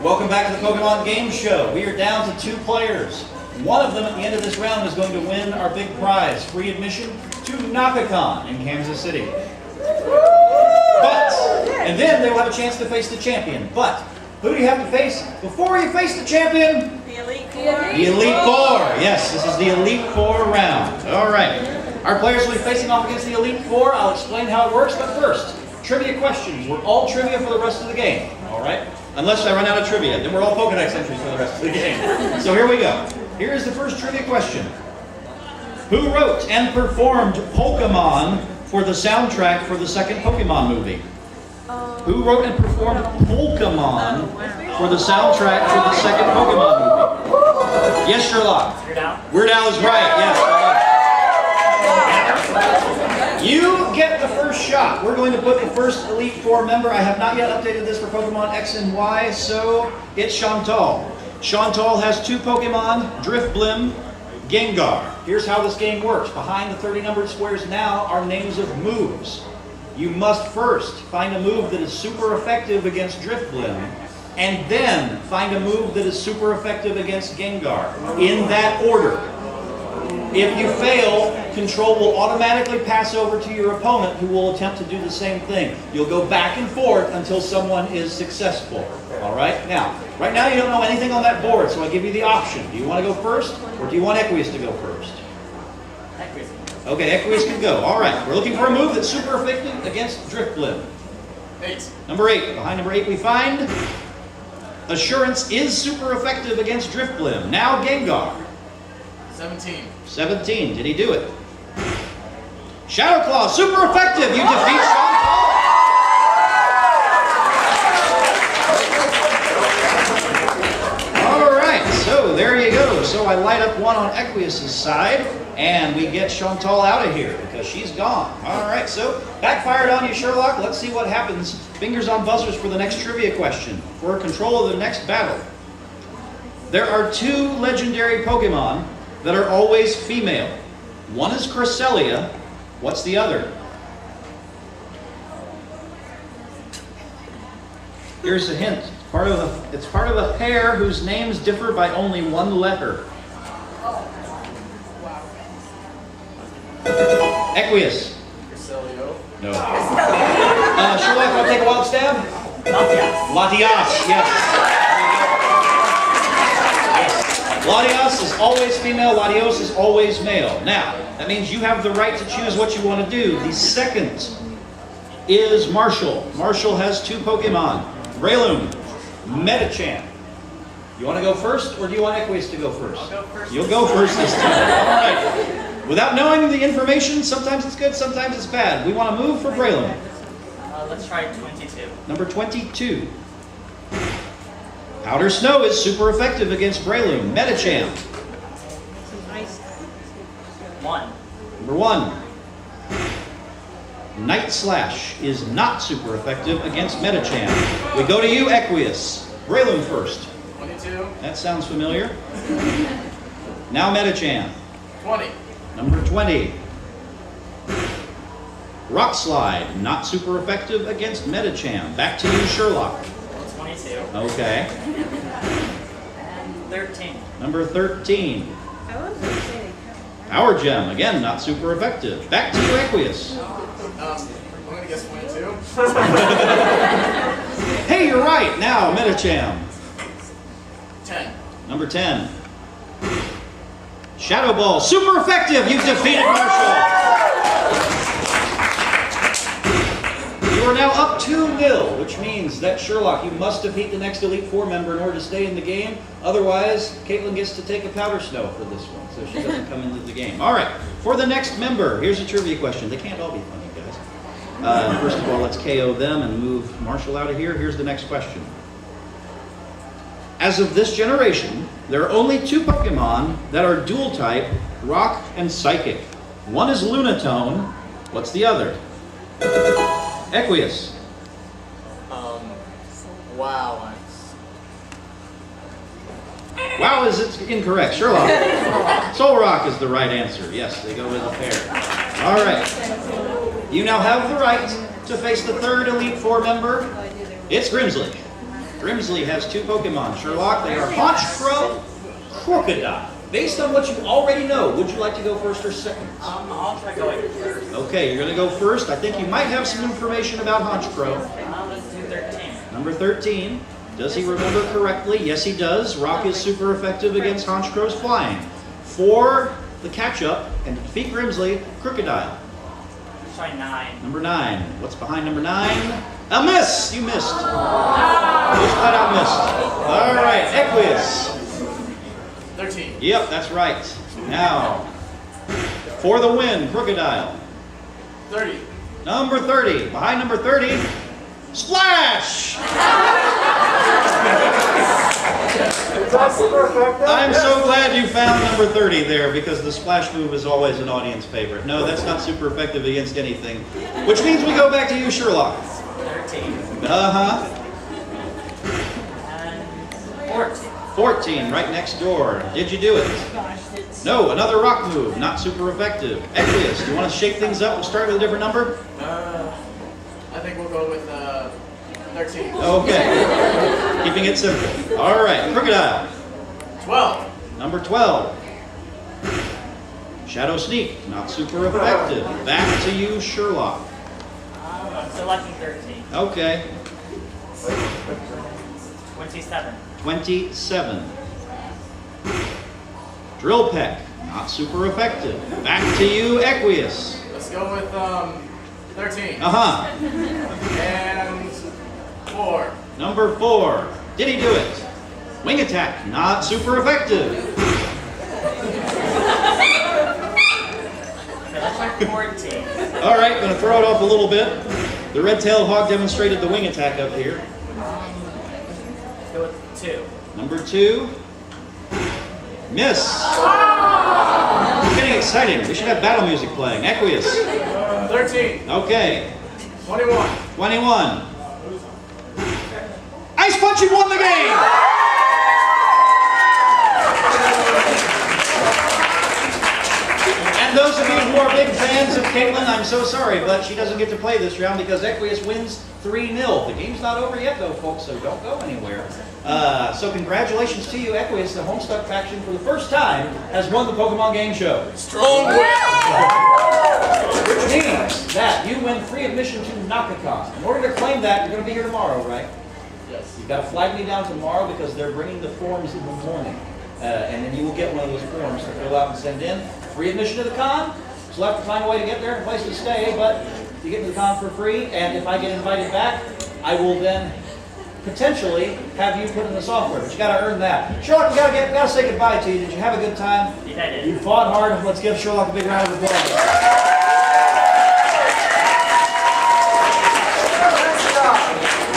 Welcome back to the Pokemon Game Show. We are down to 2 players. One of them at the end of this round is going to win our big prize, free admission to NakaCon in Kansas City. And then they will have a chance to face the champion. But who do you have to face before you face the champion? The Elite Four. The Elite Four. Yes, this is the Elite Four round. All right. Our players will be facing off against the Elite Four. I'll explain how it works, but first, trivia questions. We're all trivia for the rest of the game. All right? Unless I run out of trivia, then we're all Pokedex entries for the rest of the game. So here we go. Here is the first trivia question. Who wrote and performed Pokemon for the soundtrack for the second Pokemon movie? Who wrote and performed Pokemon for the soundtrack for the second Pokemon movie? Yes, Sherlock. Weird Al. Weird Al is right, yes. You get the first shot. We're going to put the first Elite Four member. I have not yet updated this for Pokemon X and Y, so it's Chantal. Chantal has 2 Pokemon, Drifblim, Gengar. Here's how this game works. Behind the 30 numbered squares now are names of moves. You must first find a move that is super effective against Drifblim, and then find a move that is super effective against Gengar, in that order. If you fail, control will automatically pass over to your opponent, who will attempt to do the same thing. You'll go back and forth until someone is successful. All right? Now, right now you don't know anything on that board, so I give you the option. Do you want to go first, or do you want Equius to go first? Equius. Okay, Equius can go. All right. We're looking for a move that's super effective against Drifblim. 8. Number 8. Behind number 8 we find Assurance is super effective against Drifblim. Now Gengar. 17. 17. Did he do it? Shadow Claw, super effective. You defeat Sean Paul. All right, so there you go. So I light up one on Equius' side, and we get Chantal out of here because she's gone. All right, so backfired on you, Sherlock. Let's see what happens. Fingers on buzzers for the next trivia question for control of the next battle. There are 2 legendary Pokemon that are always female. One is Cresselia. What's the other? Here's a hint. It's part of a pair whose names differ by only 1 letter. Equius. Cresselia. No. Sherlock, want to take a wild stab? Latias, yes. Latios is always female, Latios is always male. Now, that means you have the right to choose what you want to do. The second is Marshall. Marshall has 2 Pokemon, Breloom, Medicham. You want to go first, or do you want Equius to go first? I'll go first. You'll go first this time. All right. Without knowing the information, sometimes it's good, sometimes it's bad. We want to move for Breloom. Let's try 22. Number 22. Powder Snow is super effective against Breloom. Medicham. 1. Number 1. Night Slash is not super effective against Medicham. We go to you, Equius. Breloom first. 22. That sounds familiar. Now Medicham. 20. Number 20. Rock Slide, not super effective against Medicham. Back to you, Sherlock. 22. Okay. And 13. Number 13. Power Gem, again, not super effective. Back to you, Equius. I'm going to guess 22. Hey, you're right. Now, Medicham. 10. Number 10. Shadow Ball, super effective. You've defeated Marshall. You are now up 2-0, which means that Sherlock, you must defeat the next Elite Four member in order to stay in the game. Otherwise, Caitlin gets to take a Powder Snow for this one, so she doesn't come into the game. All right, for the next member, here's a trivia question. They can't all be funny, guys. First of all, let's KO them and move Marshall out of here. Here's the next question. As of this generation, there are only 2 Pokemon that are dual type, Rock and Psychic. One is Lunatone. What's the other? Equius. Wow. Wow, is it incorrect? Sherlock. Solrock is the right answer. Yes, they go as a pair. All right. You now have the right to face the third Elite Four member. It's Grimsley. Grimsley has 2 Pokemon. Sherlock, they are Honchkrow, Crocodile. Based on what you already know, would you like to go first or second? I'll try going first. Okay, you're going to go first. I think you might have some information about Honchkrow. Let's do 13. Number 13. Does he remember correctly? Yes, he does. Rock is super effective against Honchkrow's flying. For the catch-up and to defeat Grimsley, Crocodile. Let's try 9. Number 9. What's behind number 9? A miss! You missed. Just flat out missed. All right, Equius. 13. Yep, that's right. Now, for the win, Crocodile. 30. Number 30. Behind number 30, Splash! I'm so glad you found number 30 there because the Splash move is always an audience favorite. No, that's not super effective against anything. Which means we go back to you, Sherlock. 13. Uh-huh. And 14. 14, right next door. Did you do it? No, another rock move, not super effective. Equius, do you want to shake things up? We'll start with a different number? I think we'll go with 13. Okay. Keeping it simple. All right, Crocodile. 12. Number 12. Shadow Sneak, not super effective. Back to you, Sherlock. I'm selecting 13. Okay. 27. 27. Drill Peck, not super effective. Back to you, Equius. Let's go with 13. Uh-huh. And 4. Number 4. Did he do it? Wing Attack, not super effective. Let's try 14. All right, going to throw it off a little bit. The red-tailed hog demonstrated the wing attack up here. Let's go with 2. Number 2. Miss. It's getting exciting. We should have battle music playing. Equius. 13. Okay. 21. 21. Ice Punch, you won the game! And those of you who are big fans of Caitlin, I'm so sorry, but she doesn't get to play this round because Equius wins 3-0. The game's not over yet, though, folks, so don't go anywhere. So congratulations to you, Equius. The Homestuck faction, for the first time, has won the Pokemon Game Show. Strong win! Which means that you win free admission to Nakakon. In order to claim that, you're going to be here tomorrow, right? Yes. You've got to flag me down tomorrow because they're bringing the forms in the morning. And then you will get one of those forms to fill out and send in. Free admission to the con. So you'll have to find a way to get there and a place to stay, but you get to the con for free. And if I get invited back, I will then potentially have you put in the software. But you got to earn that. Sherlock, we got to say goodbye to you. Did you have a good time? Yeah, I did. You fought hard. Let's give Sherlock a big round of applause.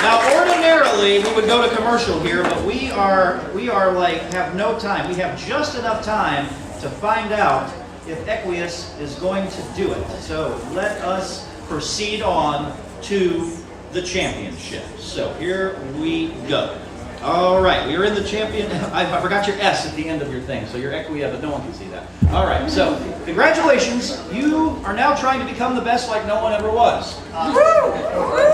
Now, ordinarily, we would go to commercial here, but we are like, have no time. We have just enough time to find out if Equius is going to do it. So let us proceed on to the championship. So here we go. All right, we are in the champion. I forgot your S at the end of your thing, so you're Equia, but no one can see that. All right, so congratulations. You are now trying to become the best like no one ever was.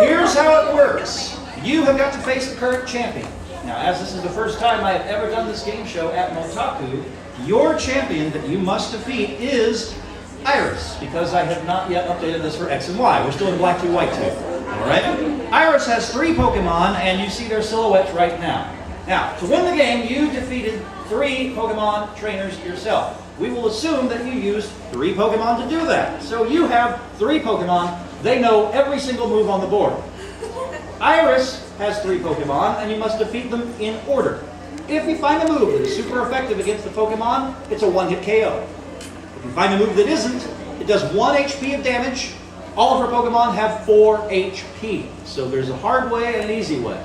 Here's how it works. You have got to face the current champion. Now, as this is the first time I have ever done this game show at Motaku, your champion that you must defeat is Iris, because I have not yet updated this for X and Y. We're still in black 2, white 2. All right? Iris has 3 Pokemon, and you see their silhouettes right now. Now, to win the game, you defeated 3 Pokemon trainers yourself. We will assume that you used 3 Pokemon to do that. So you have 3 Pokemon. They know every single move on the board. Iris has 3 Pokemon, and you must defeat them in order. If you find a move that is super effective against the Pokemon, it's a one-hit KO. If you find a move that isn't, it does 1 HP of damage. All of her Pokemon have 4 HP. So there's a hard way and an easy way.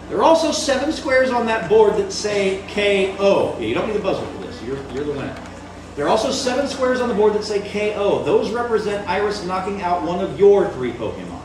There are also 7 squares on that board that say KO. Yeah, you don't need the buzzer for this. You're the winner. There are also 7 squares on the board that say KO. Those represent Iris knocking out one of your 3 Pokemon.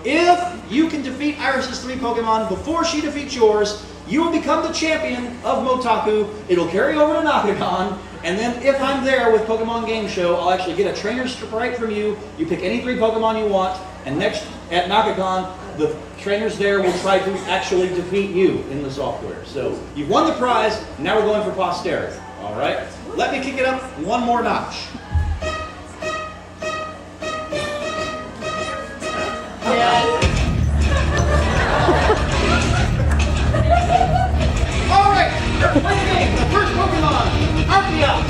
If you can defeat Iris's 3 Pokemon before she defeats yours, you will become the champion of Motaku. It'll carry over to Nakakon. And then if I'm there with Pokemon Game Show, I'll actually get a trainer sprite from you. You pick any 3 Pokemon you want. And next at Nakakon, the trainers there will try to actually defeat you in the software. So you've won the prize, now we're going for posterity. All right? Let me kick it up one more notch. All right, play the game. The first Pokemon, Arceus.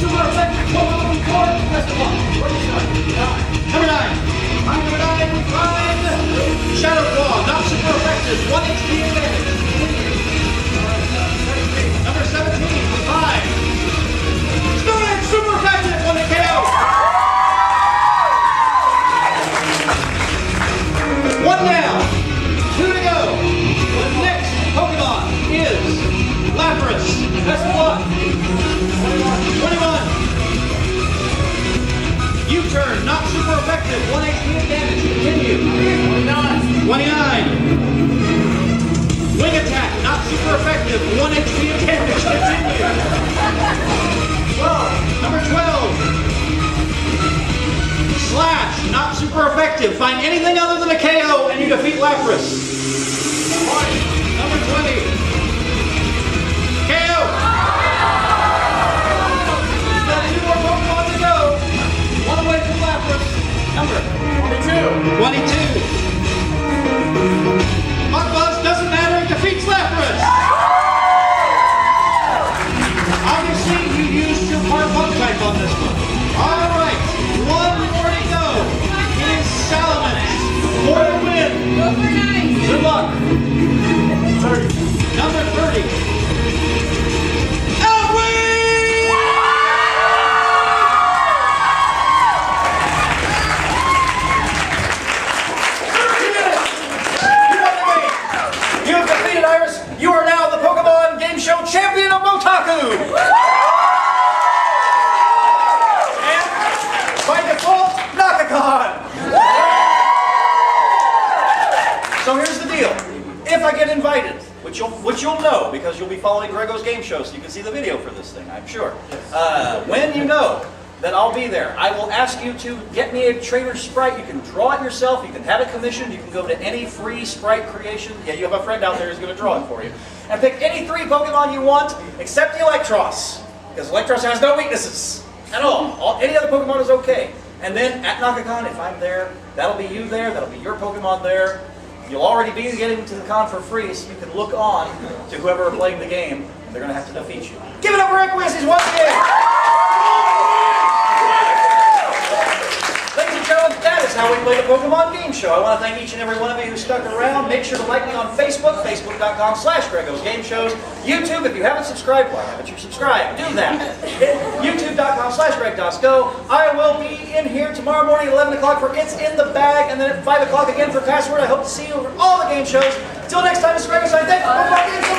Super effective Pokemon for best of luck. Where do you start? Number 9. Number 9, we find Shadow Claw, not super effective, 1 HP advantage. Number 17, we find Stone Edge, super effective, 1 KO. 1 down, 2 to go. The next Pokemon is Lapras. Best of luck. 21. U-turn, not super effective, 1 HP advantage, continue. 29. Wing attack, not super effective, 1 HP advantage, continue. 12. Number 12. Slash, not super effective, find anything other than a KO and you defeat Lapras. Number 20. KO. We've got 2 more Pokemon to go. 1 away from Lapras. Number 22. Buzz doesn't matter, it defeats Lapras. Obviously, you used your part bug type on this one. All right, 1 more to go. It is Salamence for the win. Good luck. 30. Number 30. You are now the Pokemon Game Show champion of Motaku! And by default, Nakakon! So here's the deal. If I get invited, which you'll know because you'll be following Greggo's Game Show so you can see the video for this thing, I'm sure. When you know that I'll be there, I will ask you to get me a trainer sprite. You can draw it yourself, you can have it commissioned, you can go to any free sprite creation. Yeah, you have a friend out there who's going to draw it for you. And pick any 3 Pokemon you want, except the Electros. Because Electros has no weaknesses at all. Any other Pokemon is okay. And then at Nakakon, if I'm there, that'll be you there, that'll be your Pokemon there. You'll already be getting to the con for free, so you can look on to whoever are playing the game, and they're going to have to defeat you. Give it up for Equises once again! Ladies and gentlemen, that is how we play the Pokemon Game Show. I want to thank each and every one of you who stuck around. Make sure to like me on Facebook, facebook.com/Greggo's Game Shows. YouTube, if you haven't subscribed, why haven't you subscribed? Do that. YouTube.com/GregDosGo. I will be in here tomorrow morning at 11 o'clock for It's in the Bag, and then at 5 o'clock again for Password. I hope to see you over all the game shows. Until next time, this is Greggo saying thank you for Pokemon Game Show.